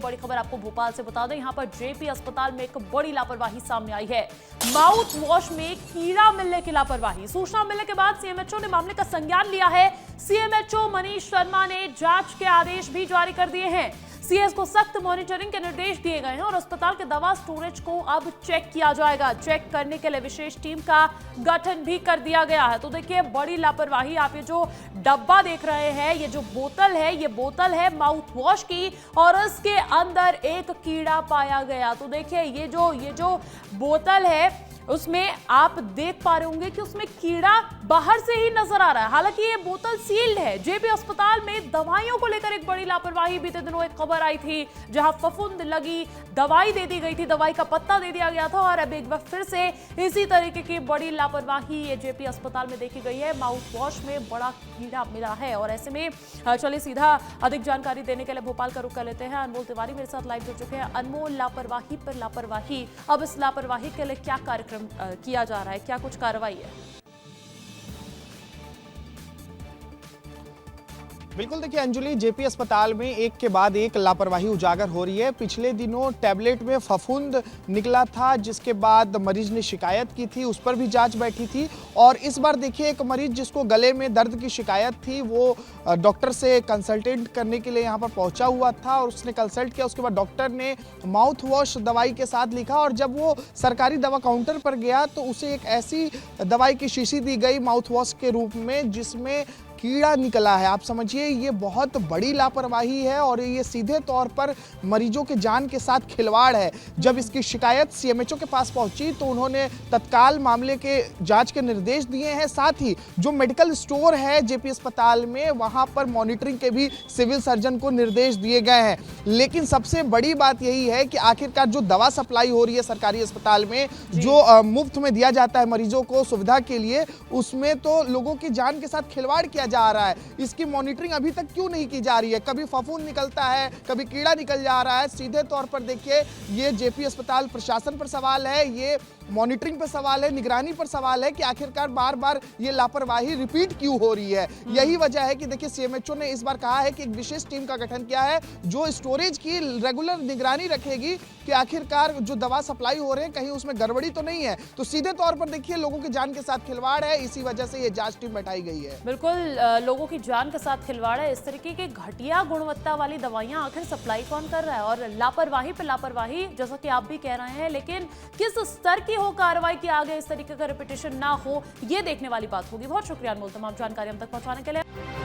बड़ी खबर आपको भोपाल से बता दें, यहां पर जेपी अस्पताल में एक बड़ी लापरवाही सामने आई है। माउथ वॉश में कीड़ा मिलने की लापरवाही। सूचना मिलने के बाद सीएमएचओ ने मामले का संज्ञान लिया है। सीएमएचओ मनीष शर्मा ने जांच के आदेश भी जारी कर दिए हैं। सीएस को सख्त मॉनिटरिंग के निर्देश दिए गए हैं और अस्पताल के दवा स्टोरेज को अब चेक किया जाएगा। चेक करने के लिए विशेष टीम का गठन भी कर दिया गया है। तो देखिए, बड़ी लापरवाही। आप ये जो डब्बा देख रहे हैं, ये जो बोतल है, ये बोतल है माउथ वॉश की और इसके अंदर एक कीड़ा पाया गया। तो देखिए, ये जो बोतल है उसमें आप देख पा रहे होंगे कि उसमें कीड़ा बाहर से ही नजर आ रहा है। हालांकि ये बोतल सील्ड है। जेपी अस्पताल में दवाइयों को लेकर एक बड़ी लापरवाही। बीते दिनों एक खबर आई थी जहां फफूंद लगी दवाई दे दी गई थी, दवाई का पत्ता दे दिया गया था और अब एक बार फिर से इसी तरीके की बड़ी लापरवाही ये जेपी अस्पताल में देखी गई है। माउथ वॉश में बड़ा कीड़ा मिला है और ऐसे में चलिए सीधा अधिक जानकारी देने के लिए भोपाल का रुख कर लेते हैं। अनमोल तिवारी मेरे साथ लाइव जुड़ चुके हैं। अनमोल, लापरवाही पर लापरवाही, अब इस लापरवाही के लिए क्या कार्यक्रम किया जा रहा है, क्या कुछ कार्रवाई है? बिल्कुल, देखिए अंजलि, जेपी अस्पताल में एक के बाद एक लापरवाही उजागर हो रही है। पिछले दिनों टैबलेट में फफूंद निकला था, जिसके बाद मरीज ने शिकायत की थी, उस पर भी जांच बैठी थी। और इस बार देखिए, एक मरीज जिसको गले में दर्द की शिकायत थी, वो डॉक्टर से कंसल्टेंट करने के लिए यहाँ पर पहुंचा हुआ था और उसने कंसल्ट किया। उसके बाद डॉक्टर ने माउथ वॉश दवाई के साथ लिखा और जब वो सरकारी दवा काउंटर पर गया तो उसे एक ऐसी दवाई की शीशी दी गई माउथ वॉश के रूप में जिसमें कीड़ा निकला है। आप समझिए, ये बहुत बड़ी लापरवाही है और ये सीधे तौर पर मरीजों के जान के साथ खिलवाड़ है। जब इसकी शिकायत सीएमएचओ के पास पहुंची तो उन्होंने तत्काल मामले के जांच के निर्देश दिए हैं। साथ ही जो मेडिकल स्टोर है जेपी अस्पताल में, वहां पर मॉनिटरिंग के भी सिविल सर्जन को निर्देश दिए गए हैं। लेकिन सबसे बड़ी बात यही है कि आखिरकार जो दवा सप्लाई हो रही है सरकारी अस्पताल में, जो मुफ्त में दिया जाता है मरीजों को सुविधा के लिए, उसमें तो लोगों की जान के साथ खिलवाड़ किया जा रहा है। इसकी मॉनिटरिंग अभी तक क्यों नहीं की जा रही है? कभी फफूंद निकलता है, कभी कीड़ा निकल जा रहा है। सीधे तौर पर देखिए, ये जेपी अस्पताल प्रशासन पर सवाल है, ये मॉनिटरिंग पर सवाल है, निगरानी पर सवाल है कि आखिरकार बार बार ये लापरवाही रिपीट क्यों हो रही है। यही वजह है कि देखिए, सीएमएचओ ने इस बार कहा है कि एक विशेष टीम का गठन किया है जो स्टोरेज की रेगुलर निगरानी रखेगी कि आखिरकार जो दवा सप्लाई हो रहे हैं कहीं उसमें गड़बड़ी तो नहीं है। तो सीधे तौर पर देखिए, लोगों की जान के साथ खिलवाड़ है, इसी वजह से ये जांच टीम बैठाई गई है। बिल्कुल, लोगों की जान के साथ खिलवाड़ है। इस तरीके की घटिया गुणवत्ता वाली दवाइयां आखिर सप्लाई कौन कर रहा है? और लापरवाही पे लापरवाही, जैसा कि आप भी कह रहे हैं, लेकिन किस स्तर की हो कार्रवाई की आगे इस तरीके का रिपीटेशन ना हो, ये देखने वाली बात होगी। बहुत शुक्रिया अनमोल, तमाम जानकारी हम तक पहुंचाने के लिए।